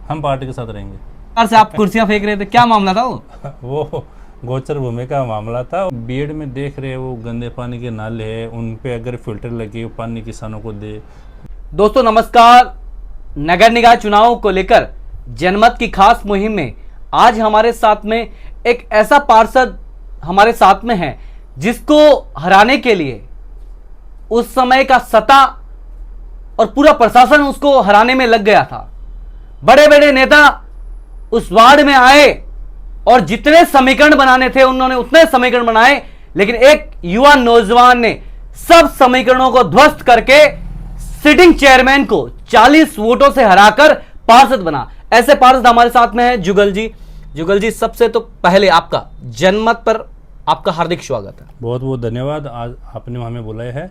हम पार्टी के साथ रहेंगे। और से आप कुर्सियां फेंक रहे थे, क्या मामला था वो? वो गोचर भूमि का मामला था। बीएड में देख रहे वो गंदे पानी के नाले हैं, उन पे अगर फिल्टर लगे पानी किसानों को दे। दोस्तों नमस्कार। नगर निकाय चुनावों को लेकर जनमत की खास मुहिम में आज हमारे साथ में एक ऐसा पार्षद हमारे साथ में है जिसको हराने के लिए उस समय का सत्ता और पूरा प्रशासन उसको हराने में लग गया था। बड़े बड़े नेता उस वार्ड में आए और जितने समीकरण बनाने थे उन्होंने उतने समीकरण बनाए, लेकिन एक युवा नौजवान ने सब समीकरणों को ध्वस्त करके सिटिंग चेयरमैन को 40 वोटों से हराकर पार्षद बना। ऐसे पार्षद हमारे साथ में है जुगल जी। जुगल जी, सबसे तो पहले आपका जनमत पर आपका हार्दिक स्वागत है। बहुत बहुत धन्यवाद, आज आपने हमें बुलाया है।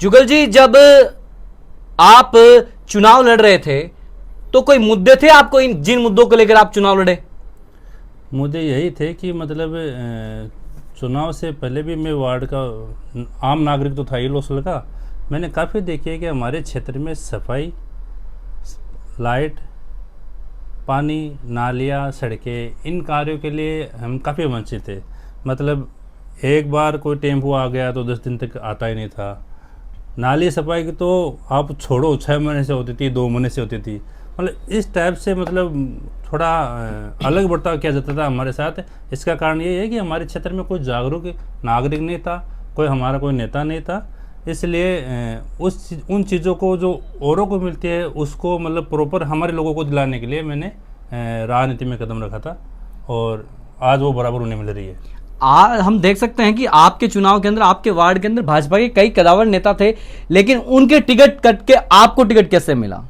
जुगल जी, जब आप चुनाव लड़ रहे थे तो कोई मुद्दे थे आपको, इन जिन मुद्दों को लेकर आप चुनाव लड़े? मुद्दे यही थे कि मतलब चुनाव से पहले भी मैं वार्ड का आम नागरिक तो था ही लोसल का। मैंने काफ़ी देखी है कि हमारे क्षेत्र में सफाई, लाइट, पानी, नालियाँ, सड़कें, इन कार्यों के लिए हम काफ़ी वंचित थे। मतलब एक बार कोई टेम्पो आ गया तो 10 दिन तक आता ही नहीं था। नाली सफाई की तो आप छोड़ो, 6 महीने से होती थी, 2 महीने से होती थी। मतलब इस टाइप से मतलब थोड़ा अलग बर्ताव किया जाता था हमारे साथ। इसका कारण ये है कि हमारे क्षेत्र में कोई जागरूक नागरिक नहीं था, हमारा कोई नेता नहीं था। इसलिए उन चीज़ों को जो औरों को मिलती है उसको मतलब प्रॉपर हमारे लोगों को दिलाने के लिए मैंने राजनीति में कदम रखा था, और आज वो बराबर उन्हें मिल रही है। हम देख सकते हैं कि आपके चुनाव के अंदर, आपके वार्ड के अंदर भाजपा के कई कदावर नेता थे, लेकिन उनके टिकट कट के आपको टिकट कैसे मिला?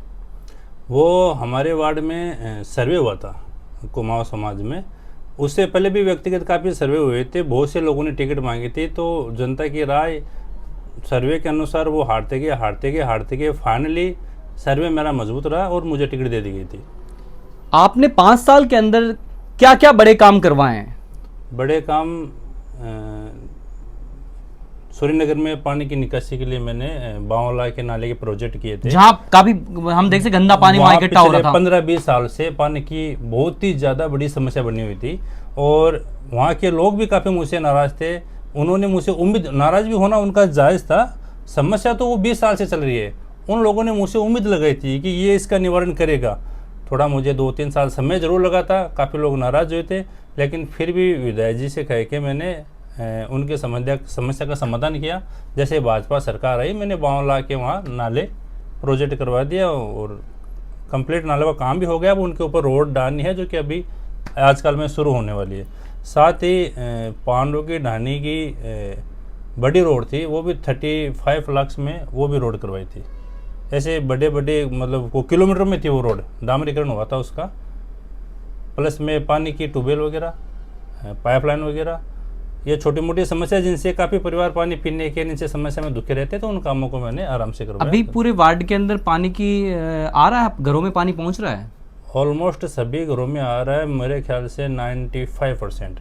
वो हमारे वार्ड में सर्वे हुआ था कुमाऊं समाज में। उससे पहले भी व्यक्तिगत काफ़ी सर्वे हुए थे, बहुत से लोगों ने टिकट मांगी थी। तो जनता की राय सर्वे के अनुसार वो हारते गए। फाइनली सर्वे मेरा मजबूत रहा और मुझे टिकट दे दी गई थी। आपने 5 साल के अंदर क्या क्या बड़े काम करवाए हैं? बड़े काम, सूर्यनगर में पानी की निकासी के लिए मैंने 52 लाख के नाले के प्रोजेक्ट किए थे, जहां काफी हम देख सकते गंदा पानी वहां इकट्ठा हो रहा था। 15-20 साल से पानी की बहुत ही ज़्यादा बड़ी समस्या बनी हुई थी, और वहाँ के लोग भी काफ़ी मुझसे नाराज़ थे। उन्होंने मुझसे उम्मीद, नाराज़ भी होना उनका जायज़ था, समस्या तो वो 20 साल से चल रही है। उन लोगों ने मुझसे उम्मीद लगाई थी कि ये इसका निवारण करेगा। थोड़ा मुझे 2-3 साल समय ज़रूर लगा था, काफ़ी लोग नाराज़ हुए थे, लेकिन फिर भी विधायक जी से कह के मैंने उनके समस्या का समाधान किया। जैसे भाजपा सरकार आई, मैंने 52 लाख के वहाँ नाले प्रोजेक्ट करवा दिया और कंप्लीट नाले का काम भी हो गया। अब उनके ऊपर रोड डालनी है, जो कि अभी आजकल में शुरू होने वाली है। साथ ही पांडव की ढानी की बड़ी रोड थी, वो भी 35 लाख में वो भी रोड करवाई थी। ऐसे बड़े बड़े मतलब वो किलोमीटर में थी वो रोड, डामरीकरण हुआ था उसका। प्लस में पानी की ट्यूबवेल वगैरह, पाइपलाइन वगैरह, ये छोटी मोटी समस्या जिनसे काफ़ी परिवार पानी पीने के नीचे समस्या में दुखे रहते, तो उन कामों को मैंने आराम से करवाया। अभी पूरे वार्ड के अंदर पानी की आ रहा है, घरों में पानी पहुंच रहा है? ऑलमोस्ट सभी घरों में आ रहा है, मेरे ख्याल से 95%।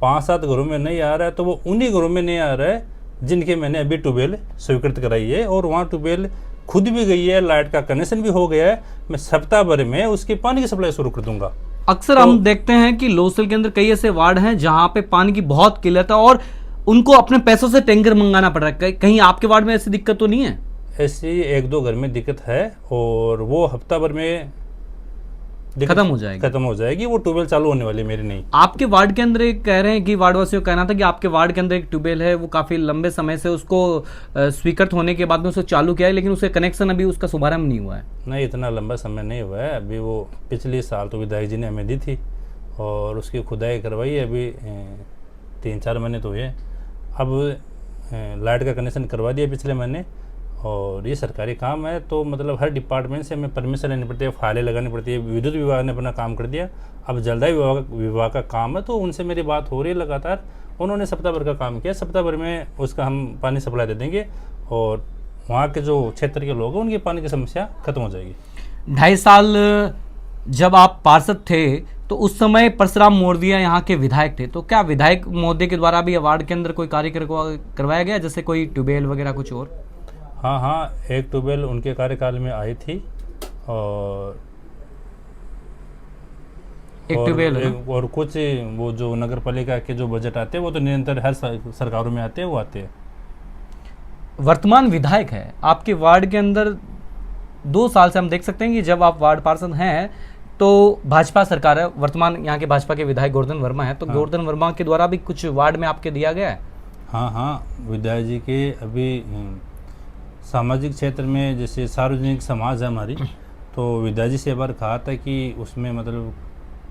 5-7 घरों में नहीं आ रहा है, तो वो उन्हीं घरों में नहीं आ रहा है जिनके मैंने अभी ट्यूबवेल स्वीकृत कराई है, और वहाँ ट्यूबवेल खुद भी गई है, लाइट का कनेक्शन भी हो गया है। मैं सप्ताह भर में उसकी पानी की सप्लाई शुरू कर दूंगा। अक्सर हम देखते हैं कि लोसल के अंदर कई ऐसे वार्ड हैं जहां पे पानी की बहुत किल्लत है और उनको अपने पैसों से टैंकर मंगाना पड़ रहा है। कहीं आपके वार्ड में ऐसी दिक्कत तो नहीं है? ऐसी 1-2 घर में दिक्कत है, और वो हफ्ता भर में खत्म हो जाएगी। वो ट्यूबवेल चालू होने वाली मेरी नहीं। आपके वार्ड के अंदर एक कह रहे हैं कि वार्डवासियों का कहना था कि आपके वार्ड के अंदर एक ट्यूबवेल है, वो काफी लंबे समय से उसको स्वीकृत होने के बाद में उसको चालू किया है, लेकिन उसके कनेक्शन अभी उसका शुभारंभ नहीं हुआ है। नहीं, इतना लंबा समय नहीं हुआ है। अभी वो पिछले साल तो विधायक जी ने हमें दी थी और उसकी खुदाई करवाई है, अभी 3-4 महीने तो हुए। अब लाइट का कनेक्शन करवा दिया पिछले महीने, और ये सरकारी काम है, तो मतलब हर डिपार्टमेंट से हमें परमिशन लेनी पड़ती है, फाइलें लगानी पड़ती है। विद्युत विभाग ने अपना काम कर दिया, अब जलदाय विभाग का काम है, तो उनसे मेरी बात हो रही है लगातार। उन्होंने सप्ताह भर का काम किया, सप्ताह भर में उसका हम पानी सप्लाई दे देंगे, और वहाँ के जो क्षेत्र के लोग हैं उनकी पानी की समस्या खत्म हो जाएगी। 2.5 साल जब आप पार्षद थे तो उस समय परशुराम मोरदिया यहाँ के विधायक थे, तो क्या विधायक महोदय के द्वारा भी वार्ड के अंदर कोई कार्य करवाया गया, जैसे कोई ट्यूबवेल वगैरह कुछ और? हाँ, एक ट्यूबवेल उनके कार्यकाल में आई थी, और एक ट्यूबवेल है ना? और कुछ वो जो नगर पालिका के जो बजट आते हैं वो तो निरंतर हर सरकारों में आते हैं, वो आते हैं। वर्तमान विधायक है आपके वार्ड के अंदर 2 साल से, हम देख सकते हैं कि जब आप वार्ड पार्षद हैं तो भाजपा सरकार है, वर्तमान यहाँ के भाजपा के विधायक गोवर्धन वर्मा है, तो हाँ। गोवर्धन वर्मा के द्वारा भी कुछ वार्ड में आपके दिया गया है? हाँ हाँ, विधायक जी के अभी सामाजिक क्षेत्र में जैसे सार्वजनिक समाज है हमारी, तो विधायक जी से एक बार कहा था कि उसमें मतलब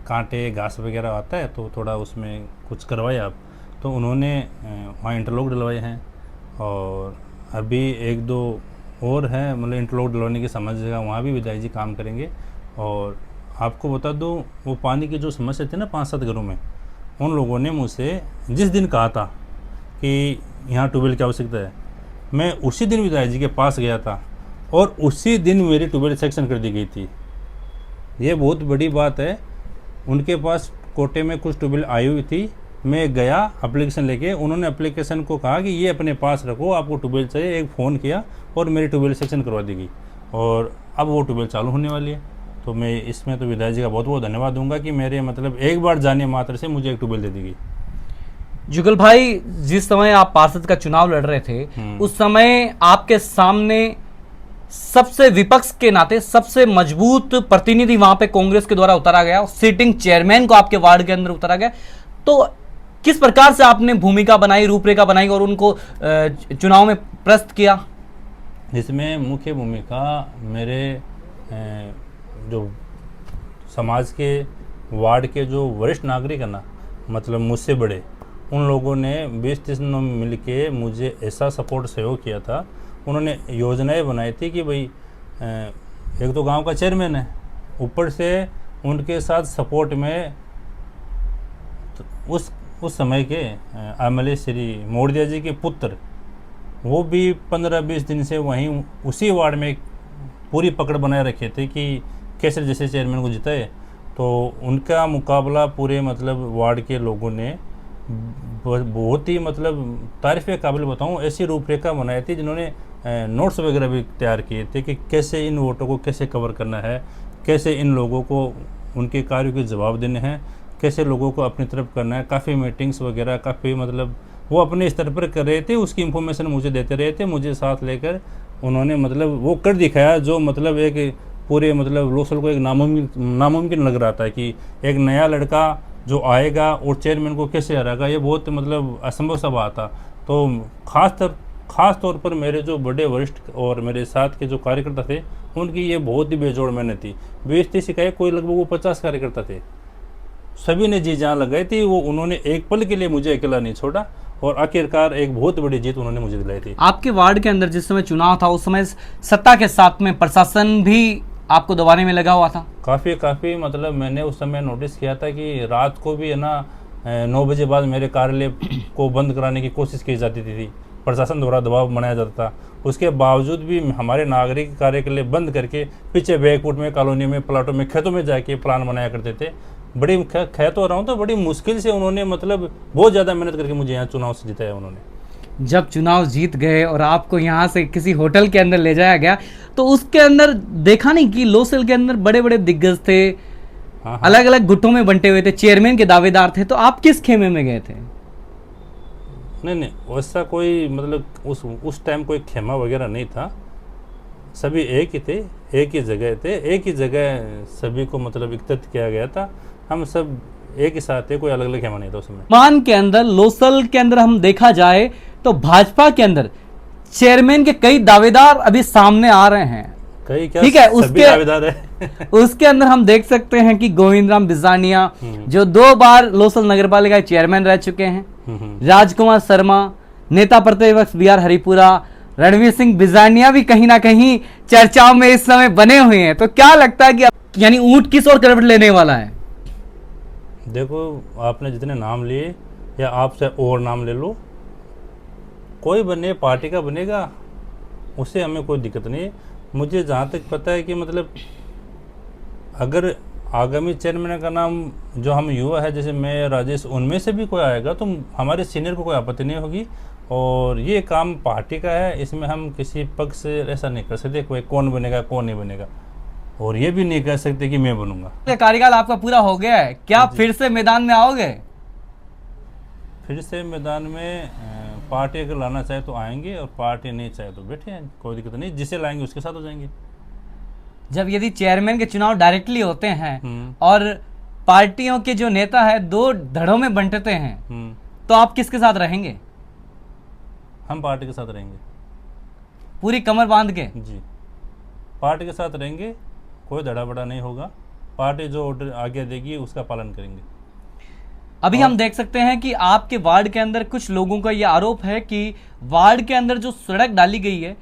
कांटे घास वगैरह आता है तो थोड़ा उसमें कुछ करवाए आप, तो उन्होंने वहाँ इंटरलॉक डलवाए हैं। और अभी 1-2 और हैं, मतलब इंटरलॉक डलवाने की समझ जगह वहाँ भी विधायक जी काम करेंगे। और आपको बता दूँ, वो पानी की जो समस्या थी ना 5-7 घरों में, उन लोगों ने मुझसे जिस दिन कहा था कि यहाँ ट्यूबवेल की आवश्यकता है, मैं उसी दिन विधायक जी के पास गया था और उसी दिन मेरी ट्यूबवेल सेक्शन कर दी गई थी। ये बहुत बड़ी बात है। उनके पास कोटे में कुछ ट्यूबवेल आई हुई थी, मैं गया एप्लीकेशन लेके, उन्होंने एप्लीकेशन को कहा कि ये अपने पास रखो, आपको ट्यूबवेल चाहिए, एक फ़ोन किया और मेरी ट्यूबवेल सेक्शन करवा दी गई और अब वो ट्यूबवेल चालू होने वाली है। तो मैं इसमें तो विधायक जी का बहुत बहुत धन्यवाद दूंगा कि मेरे मतलब एक बार जाने मात्र से मुझे एक ट्यूबवेल दे दी गई। जुगल भाई, जिस समय आप पार्षद का चुनाव लड़ रहे थे उस समय आपके सामने सबसे विपक्ष के नाते सबसे मजबूत प्रतिनिधि वहां पे कांग्रेस के द्वारा उतारा गया, सिटिंग चेयरमैन को आपके वार्ड के अंदर उतारा गया, तो किस प्रकार से आपने भूमिका बनाई, रूपरेखा बनाई और उनको चुनाव में प्रस्तुत किया? इसमें मुख्य भूमिका मेरे जो समाज के वार्ड के जो वरिष्ठ नागरिक है ना, मतलब मुझसे बड़े, उन लोगों ने 20-30 लोग मिल के मुझे ऐसा सपोर्ट सहयोग किया था। उन्होंने योजनाएं बनाई थी कि भाई एक तो गांव का चेयरमैन है, ऊपर से उनके साथ सपोर्ट में तो उस समय के एमएलए श्री मोड़दिया जी के पुत्र, वो भी 15-20 दिन से वहीं उसी वार्ड में पूरी पकड़ बनाए रखे थे कि कैसे जैसे चेयरमैन को जिताए। तो उनका मुकाबला पूरे मतलब वार्ड के लोगों ने बहुत ही मतलब तारीफ़ के काबिल बताऊं, ऐसी रूपरेखा बनाई थी जिन्होंने नोट्स वगैरह भी तैयार किए थे कि कैसे इन वोटों को कैसे कवर करना है, कैसे इन लोगों को उनके कार्यों के जवाब देने हैं, कैसे लोगों को अपनी तरफ करना है। काफ़ी मीटिंग्स वगैरह काफ़ी मतलब वो अपने स्तर पर कर रहे थे, उसकी इन्फॉर्मेशन मुझे देते रहे थे, मुझे साथ लेकर उन्होंने मतलब वो कर दिखाया जो मतलब एक पूरे मतलब लोकसभा को एक नामुमकिन लग रहा था कि एक नया लड़का जो आएगा और चेयरमैन को कैसे हराएगा, ये बहुत मतलब असंभव सा बात था। तो खास तौर पर मेरे जो बड़े वरिष्ठ और मेरे साथ के जो कार्यकर्ता थे, उनकी ये बहुत ही बेजोड़ मेहनत थी। 20-30 इकाई, कोई लगभग वो 50 कार्यकर्ता थे, सभी ने जी जान लगाई थी। वो उन्होंने एक पल के लिए मुझे अकेला नहीं छोड़ा और आखिरकार एक बहुत बड़ी जीत उन्होंने मुझे दिलाई थी। आपके वार्ड के अंदर जिस समय चुनाव था उस समय सत्ता के साथ में प्रशासन भी आपको दबाने में लगा हुआ था? काफ़ी मतलब मैंने उस समय नोटिस किया था कि रात को भी है ना 9 बजे बाद मेरे कार्यालय को बंद कराने की कोशिश की जाती थी, प्रशासन द्वारा दबाव बनाया जाता था। उसके बावजूद भी हमारे नागरिक कार्य के लिए बंद करके पीछे बैकफुट में, कॉलोनी में, प्लाटों में, खेतों में जाके प्लान बनाया करते थे। बड़ी कह तो रहा हूँ, तो बड़ी मुश्किल से उन्होंने मतलब बहुत ज़्यादा मेहनत करके मुझे यहाँ चुनाव से जिताया उन्होंने। जब चुनाव जीत गए और आपको यहाँ से किसी होटल के अंदर ले जाया गया तो उसके अंदर देखा नहीं कि लोसेल के अंदर बड़े बड़े दिग्गज थे, हाँ। अलग अलग गुटों में बंटे हुए थे, चेयरमैन के दावेदार थे, तो आप किस खेमे में गए थे? नहीं, वैसा कोई मतलब उस टाइम कोई खेमा वगैरह नहीं था, सभी एक ही थे, एक ही जगह थे, एक ही जगह सभी को मतलब एकत्रित किया गया था। हम सब एक ही साथ थे, कोई अलग अलग खेमा नहीं था उस समय। मान के अंदर लोसल के अंदर हम देखा जाए तो भाजपा के अंदर चेयरमैन के कई दावेदार अभी सामने आ रहे हैं, कई क्या, ठीक है, सभी दावेदार है। उसके अंदर हम देख सकते हैं कि गोविंद राम बिजानिया जो 2 बार लोसल नगर पालिका के चेयरमैन रह चुके हैं, राजकुमार शर्मा, नेता प्रतिपक्ष BR हरिपुरा, रणवीर सिंह बिजानिया भी कहीं ना कहीं चर्चाओं में इस समय बने हुए हैं। तो क्या लगता है कि यानी ऊंट किस और करवट लेने वाला है? देखो, आपने जितने नाम लिए या आपसे और नाम ले लो, कोई बने, पार्टी का बनेगा, उससे हमें कोई दिक्कत नहीं है। मुझे जहाँ तक पता है कि मतलब अगर आगामी चेयरमैन का नाम जो हम युवा है, जैसे मैं, राजेश, उनमें से भी कोई आएगा तो हमारे सीनियर को कोई आपत्ति नहीं होगी। और ये काम पार्टी का है, इसमें हम किसी पक्ष से ऐसा नहीं कर सकते कोई कौन बनेगा कौन नहीं बनेगा। और ये भी नहीं कह सकते कि मैं बनूंगा। ये कार्यकाल आपका पूरा हो गया है, क्या फिर से मैदान में आओगे? फिर से मैदान में पार्टी अगर लाना चाहे तो आएंगे, और पार्टी नहीं चाहे तो बैठे हैं, कोई दिक्कत नहीं, जिसे लाएंगे उसके साथ हो जाएंगे। जब यदि चेयरमैन के चुनाव डायरेक्टली होते हैं हम्म। और पार्टियों के जो नेता है दो धड़ों में बंटते हैं, तो आप किसके साथ रहेंगे? हम पार्टी के साथ रहेंगे, पूरी कमर बांध के? जी, पार्टी के साथ रहेंगे, कोई धड़ा बड़ा नहीं होगा। पार्टी जो ऑर्डर आगे देगी उसका पालन करेंगे। अभी हम देख सकते हैं कि आपके वार्ड के अंदर कुछ लोगों का यह आरोप है कि वार्ड के अंदर जो सड़क डाली गई है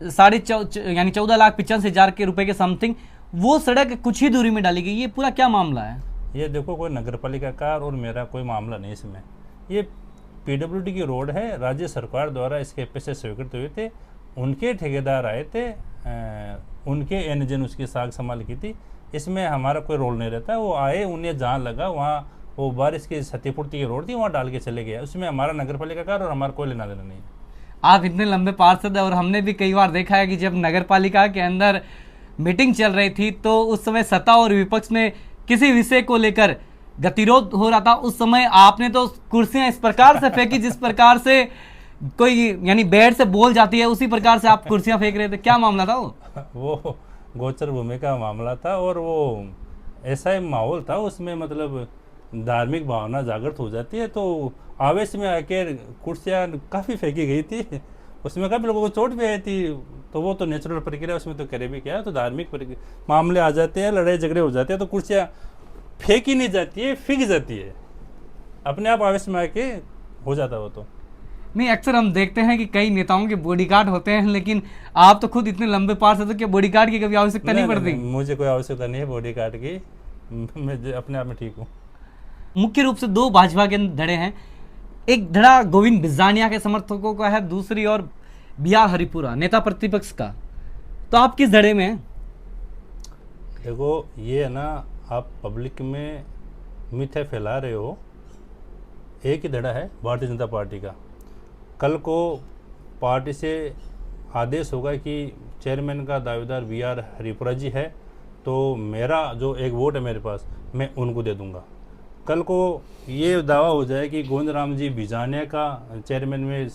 14,85,000 के रुपए के समथिंग, वो सड़क कुछ ही दूरी में डाली गई, ये पूरा क्या मामला है? ये देखो, कोई नगर पालिका का और मेरा कोई मामला नहीं इसमें। ये पीडब्ल्यूडी की रोड है, राज्य सरकार द्वारा इसके पैसे स्वीकृत हुए थे, उनके ठेकेदार आए थे, उनके एनजन उसकी साख संभाल की थी, इसमें हमारा कोई रोल नहीं रहता। वो आए, उन्हें जहाँ लगा वहाँ, वो बारिश की क्षतिपूर्ति की रोड थी, वहाँ डाल के चले गए, उसमें हमारा नगर पालिका का और हमारा कोई लेना देना नहीं। आप इतने लंबे पार्षद है, और हमने भी कई बार देखा है कि जब नगर पालिका के अंदर मीटिंग चल रही थी तो उस समय सत्ता और विपक्ष में किसी विषय को लेकर गतिरोध हो रहा था, उस समय आपने तो कुर्सियां इस प्रकार से फेंकी जिस प्रकार से कोई यानी बेड से बोल जाती है, उसी प्रकार से आप कुर्सियां फेंक रहे थे, क्या मामला था वो? वो गोचर भूमि का मामला था, और वो ऐसा ही माहौल था, उसमें मतलब धार्मिक भावना जागृत हो जाती है, तो आवेश में आके कुर्सियाँ काफ़ी फेंकी गई थी, उसमें काफ़ी लोगों को चोट भी आई थी, तो वो तो नेचुरल प्रक्रिया, उसमें तो करे भी क्या, तो धार्मिक मामले आ जाते हैं, लड़ाई झगड़े हो जाते हैं, तो कुर्सियाँ फेंकी नहीं जाती है, फेंक जाती है, अपने आप आवेश में आके हो जाता वो तो। नहीं, अक्सर हम देखते हैं कि कई नेताओं के बॉडीगार्ड होते हैं, लेकिन आप तो खुद इतने लंबे पार्षद हो कि बॉडीगार्ड की कभी आवश्यकता नहीं पड़ती? मुझे कोई आवश्यकता नहीं है बॉडीगार्ड की, मैं अपने आप में ठीक हूँ। मुख्य रूप से दो भाजपा के धड़े हैं, एक धड़ा गोविंद बिजानिया के समर्थकों का है, दूसरी ओर BR हरिपुरा नेता प्रतिपक्ष का, तो आप किस धड़े में हैं? देखो, ये है ना, आप पब्लिक में मिथ्या फैला रहे हो। एक ही धड़ा है भारतीय जनता पार्टी का। कल को पार्टी से आदेश होगा कि चेयरमैन का दावेदार BR हरिपुरा जी है, तो मेरा जो एक वोट है मेरे पास, मैं उनको दे दूंगा। कल को ये दावा हो जाए कि गोविंद राम जी बिजानिया का चेयरमैन में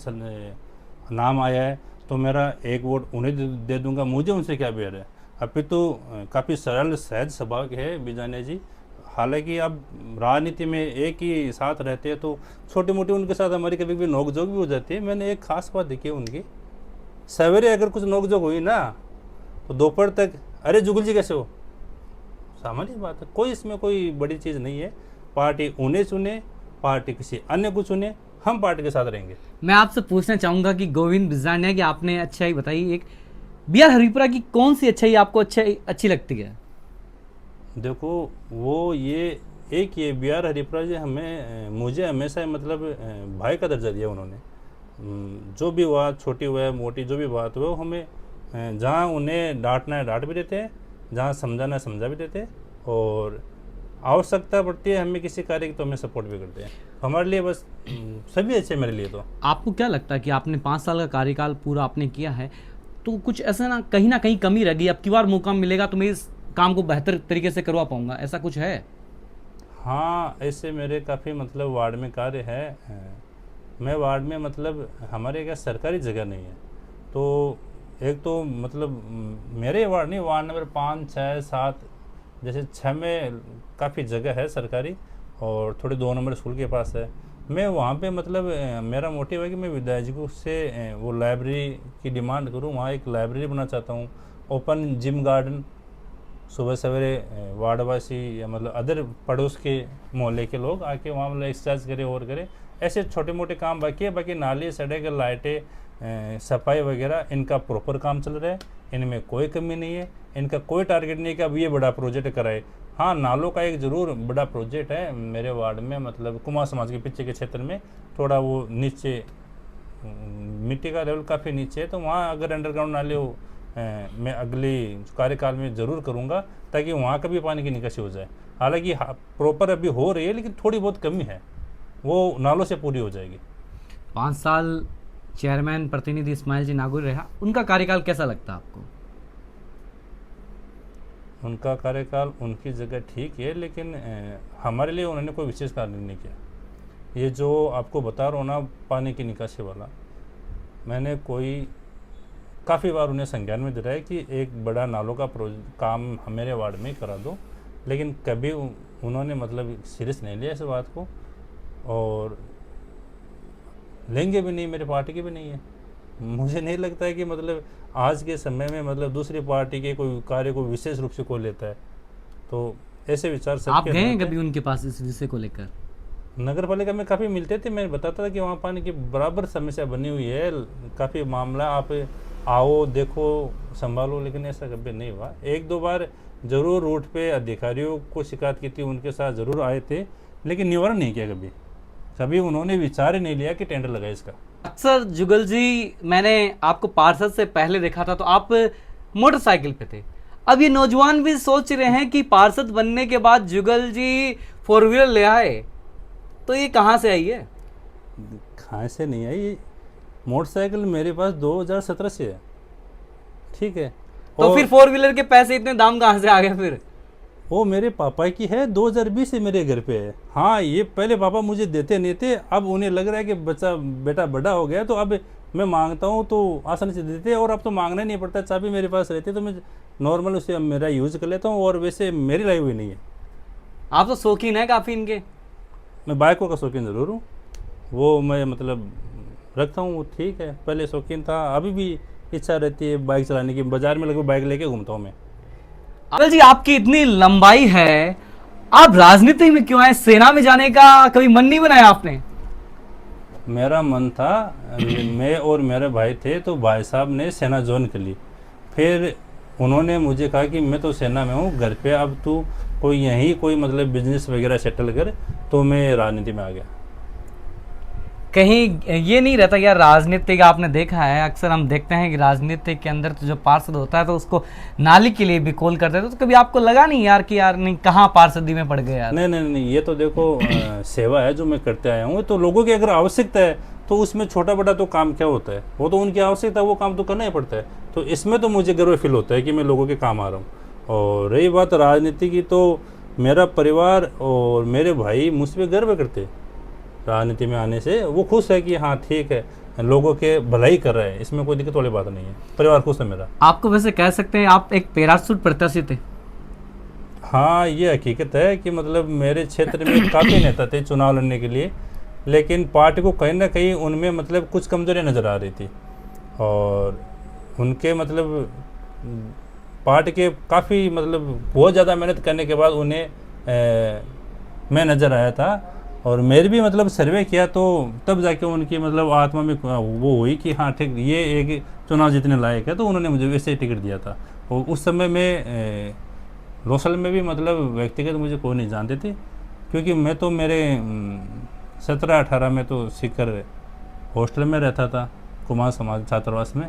नाम आया है, तो मेरा एक वोट उन्हें दे दूंगा, मुझे उनसे क्या बैर है। अभी तो काफ़ी सरल सहज स्वभाव के है बिजानिया जी, हालांकि अब राजनीति में एक ही साथ रहते हैं तो छोटी मोटी उनके साथ हमारी कभी कभी नोकझोंक भी हो जाती है। मैंने एक खास बात देखी है उनकी, सवेरे अगर कुछ नोकझोंक हुई ना तो दोपहर तक अरे जुगल जी कैसे हो, सामान्य बात है, कोई इसमें कोई बड़ी चीज़ नहीं है। पार्टी उन्हें चुने, पार्टी किसी अन्य को चुने, हम पार्टी के साथ रहेंगे। मैं आपसे पूछना चाहूंगा कि गोविंद बिजानिया की आपने अच्छाई बताई, एक BR हरिपुरा की कौन सी अच्छाई आपको अच्छी लगती है? देखो, वो ये एक ये BR हरिपुरा जी मुझे हमेशा मतलब भाई का दर्जा दिया उन्होंने। जो भी हुआ, छोटी हुआ मोटी जो भी बात हुआ, हमें जहाँ उन्हें डांटना है डांट भी देते हैं, जहाँ समझाना है समझा भी देते हैं, और आवश्यकता पड़ती है हमें किसी कार्य की तो हमें सपोर्ट भी करते हैं। हमारे लिए बस सभी अच्छे मेरे लिए। तो आपको क्या लगता है कि आपने 5 साल का कार्यकाल पूरा आपने किया है, तो कुछ ऐसा ना कहीं कमी रह गई, अब की बार मौका मिलेगा तो मैं इस काम को बेहतर तरीके से करवा पाऊंगा, ऐसा कुछ है? हाँ, ऐसे मेरे काफ़ी मतलब वार्ड में कार्य है। मैं वार्ड में मतलब हमारे क्या सरकारी जगह नहीं है, तो एक तो मतलब मेरे वार्ड नहीं, वार्ड नंबर 5, 6, 7 जैसे 6 में काफ़ी जगह है सरकारी, और थोड़े 2 नंबर स्कूल के पास है। मैं वहाँ पे मतलब मेरा मोटिव है कि मैं विधायक जी को से वो लाइब्रेरी की डिमांड करूँ, वहाँ एक लाइब्रेरी बनाना चाहता हूँ, ओपन जिम गार्डन, सुबह सवेरे वार्डवासी या मतलब अदर पड़ोस के मोहल्ले के लोग आके वहाँ मतलब एक्सरसाइज करें और करें। ऐसे छोटे मोटे काम बाकी है, बाकी नाली सड़क लाइटें सफाई वगैरह इनका प्रॉपर काम चल रहा है, इनमें कोई कमी नहीं है, इनका कोई टारगेट नहीं है कि अब ये बड़ा प्रोजेक्ट कराए। हाँ, नालों का एक ज़रूर बड़ा प्रोजेक्ट है मेरे वार्ड में, मतलब कुमार समाज के पीछे के क्षेत्र में थोड़ा वो नीचे मिट्टी का लेवल काफ़ी नीचे है, तो वहाँ अगर अंडरग्राउंड नाले हो मैं अगले कार्यकाल में ज़रूर करूँगा ताकि वहाँ का भी पानी की निकासी हो जाए। हालांकि प्रॉपर अभी हो रही है, लेकिन थोड़ी बहुत कमी है, वो नालों से पूरी हो जाएगी। 5 साल चेयरमैन प्रतिनिधि इस्माइल जी नागौरी रहा, उनका कार्यकाल कैसा लगता है आपको? उनका कार्यकाल उनकी जगह ठीक है, लेकिन हमारे लिए उन्होंने कोई विशेष कार्य नहीं किया। ये जो आपको बता रहा हूँ ना, पानी की निकासी वाला, मैंने कोई काफ़ी बार उन्हें संज्ञान में दिलाया कि एक बड़ा नालों का काम मेरे वार्ड में ही करा दो, लेकिन कभी उन्होंने मतलब सीरियस नहीं लिया इस बात को, और लेंगे भी नहीं, मेरी पार्टी की भी नहीं है। मुझे नहीं लगता है कि मतलब आज के समय में मतलब दूसरी पार्टी के कोई कार्य को विशेष रूप से कोई लेता है, तो ऐसे विचार आप सबके गए हैं होते हैं। कभी उनके पास इस विषय को लेकर? नगर पालिका में काफ़ी मिलते थे, मैं बताता था कि वहाँ पानी की बराबर समस्या बनी हुई है, काफ़ी मामला, आप आओ देखो संभालो, लेकिन ऐसा कभी नहीं हुआ। एक दो बार जरूर रूट पे अधिकारियों को शिकायत की थी, उनके साथ ज़रूर आए थे, लेकिन निवारण नहीं किया कभी। कभी उन्होंने विचार ही नहीं लिया कि टेंडर लगाए इसका। अक्सर जुगल जी, मैंने आपको पार्षद से पहले देखा था तो आप मोटरसाइकिल पे थे। अब ये नौजवान भी सोच रहे हैं कि पार्षद बनने के बाद जुगल जी 4 व्हीलर ले आए, तो ये कहाँ से आई है? कहाँ से नहीं आई, मोटरसाइकिल मेरे पास 2017 से है, ठीक है। तो और फिर 4 व्हीलर के पैसे इतने दाम कहाँ से आ गए फिर? वो मेरे पापा की है, 2020 से मेरे घर पे है। हाँ, ये पहले पापा मुझे देते नहीं थे, अब उन्हें लग रहा है कि बेटा बड़ा हो गया, तो अब मैं मांगता हूँ तो आसानी से देते, और अब तो मांगना ही नहीं पड़ता, चाबी मेरे पास रहती है तो मैं नॉर्मल उसे मेरा यूज़ कर लेता हूँ, और वैसे मेरी लाई हुई नहीं है। आप तो शौकीन है काफ़ी इनके। मैं बाइकों का शौकीन ज़रूर हूँ, वो मैं मतलब रखता हूँ, वो ठीक है। पहले शौकीन था, अभी भी इच्छा रहती है बाइक चलाने की, बाजार में लगभग बाइक लेके घूमता हूँ मैं। अनिल जी, आपकी इतनी लंबाई है, आप राजनीति में क्यों आए? सेना में जाने का कभी मन नहीं बनाया आपने? मेरा मन था, मैं और मेरे भाई थे, तो भाई साहब ने सेना ज्वाइन कर ली। फिर उन्होंने मुझे कहा कि मैं तो सेना में हूँ घर पे, अब तू कोई यहीं कोई मतलब बिजनेस वगैरह सेटल कर, तो मैं राजनीति में आ गया। कहीं ये नहीं रहता यार, राजनीतिक आपने देखा है, अक्सर हम देखते हैं कि राजनीति के अंदर तो जो पार्षद होता है तो उसको नाली के लिए भी कॉल करते हैं, तो कभी आपको लगा नहीं यार कि यार नहीं, कहाँ पार्षदी में पड़ गए यार? नहीं नहीं नहीं, ये तो देखो सेवा है जो मैं करते आया हूँ, तो लोगों की अगर आवश्यकता है तो उसमें छोटा बड़ा तो काम क्या होता है, वो तो उनकी आवश्यकता है, वो काम तो करना ही पड़ता है। तो इसमें तो मुझे गर्व फील होता है कि मैं लोगों के काम आ रहा हूँ। और रही बात राजनीति की, तो मेरा परिवार और मेरे भाई मुझ पर गर्व करते, राजनीति में आने से वो खुश है कि हाँ ठीक है, लोगों के भलाई कर रहे हैं, इसमें कोई दिक्कत वाली बात नहीं है, परिवार खुश है मेरा। आपको वैसे कह सकते हैं आप एक पैराशूट प्रत्याशी थे। हाँ, ये हकीकत है कि मतलब मेरे क्षेत्र में काफ़ी नेता थे चुनाव लड़ने के लिए, लेकिन पार्टी को कहीं ना कहीं उनमें मतलब कुछ कमजोरियाँ नज़र आ रही थी, और उनके मतलब पार्टी के काफ़ी मतलब बहुत ज़्यादा मेहनत करने के बाद उन्हें मैं नज़र आया था, और मेरे भी मतलब सर्वे किया, तो तब जाके उनकी मतलब आत्मा में वो हुई कि हाँ ठीक, ये एक चुनाव जीतने लायक है, तो उन्होंने मुझे वैसे ही टिकट दिया था। और उस समय में लोसल में भी मतलब व्यक्तिगत मुझे कोई नहीं जानते थे, क्योंकि मैं तो मेरे 17-18 में तो सीकर हॉस्टल में रहता था, कुमार समाज छात्रावास में,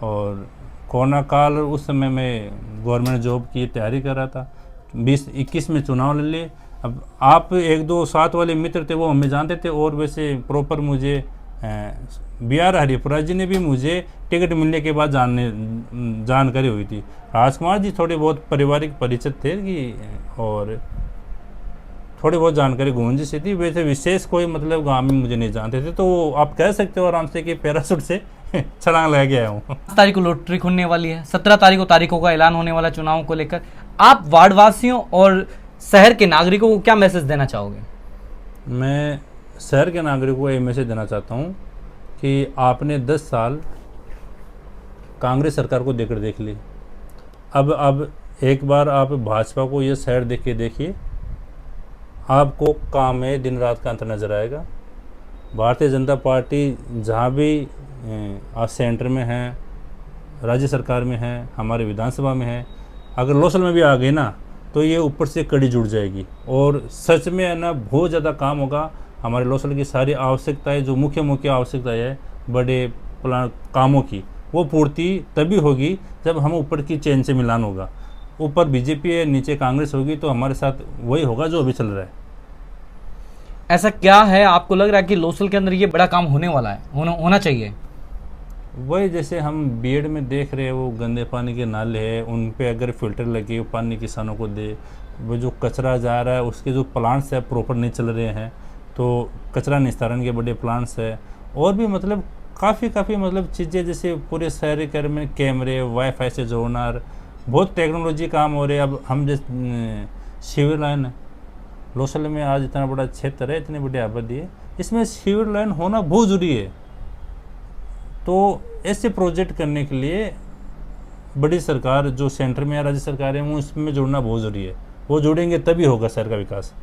और कोरोना काल उस समय मैं गवर्नमेंट जॉब की तैयारी कर रहा था। 2021 में चुनाव ले लिए। अब आप 1-2 साथ वाले मित्र थे वो हमें जानते थे, और वैसे प्रॉपर मुझे BR हरिपुरा जी ने भी मुझे टिकट मिलने के बाद जानकारी हुई थी। राजकुमार जी थोड़े बहुत पारिवारिक परिचित थे कि, और थोड़ी बहुत जानकारी गुंजी से थी, वैसे विशेष कोई मतलब गाँव में मुझे नहीं जानते थे, तो आप कह सकते हो आराम से कि पैराशूट से छलांग लगा के आया हूँ। 5 तारीख को लॉटरी खुलने वाली है, 17 तारीखों का ऐलान होने वाला चुनाव को लेकर आप वार्डवासियों और शहर के नागरिकों को क्या मैसेज देना चाहोगे? मैं शहर के नागरिकों को ये मैसेज देना चाहता हूँ कि आपने 10 साल कांग्रेस सरकार को देख ली, अब एक बार आप भाजपा को ये शहर देख के देखिए, आपको काम में दिन रात का अंतर नज़र आएगा। भारतीय जनता पार्टी जहाँ भी आज सेंटर में है, राज्य सरकार में है, हमारे विधानसभा में है, अगर लोसल में भी आ गई ना, तो ये ऊपर से कड़ी जुड़ जाएगी, और सच में है ना बहुत ज़्यादा काम होगा। हमारे लोसल की सारी आवश्यकताएं, जो मुख्य आवश्यकताएं है बड़े प्लान कामों की, वो पूर्ति तभी होगी जब हम ऊपर की चेन से मिलान होगा। ऊपर बीजेपी है, नीचे कांग्रेस होगी, तो हमारे साथ वही होगा जो अभी चल रहा है। ऐसा क्या है आपको लग रहा है कि लोसल के अंदर ये बड़ा काम होने वाला है, होना चाहिए? वही जैसे हम बीएड में देख रहे हैं, वो गंदे पानी के नाले हैं, उन पे अगर फिल्टर लगे, वो पानी किसानों को दे। वो जो कचरा जा रहा है, उसके जो प्लांट्स है प्रॉपर नहीं चल रहे हैं, तो कचरा निस्तारण के बड़े प्लांट्स है। और भी मतलब काफ़ी मतलब चीज़ें, जैसे पूरे शहर के में कैमरे, वाईफाई से जोड़ना, बहुत टेक्नोलॉजी काम हो रहे हैं। अब हम जैसे सीवर लाइन है, लोसल में आज इतना बड़ा क्षेत्र है, इतनी बड़ी आबादी है, इसमें सीवर लाइन होना बहुत ज़रूरी है। तो ऐसे प्रोजेक्ट करने के लिए बड़ी सरकार जो सेंटर में या राज्य सरकार है, वो इसमें जुड़ना बहुत ज़रूरी है। वो जुड़ेंगे तभी होगा शहर का विकास।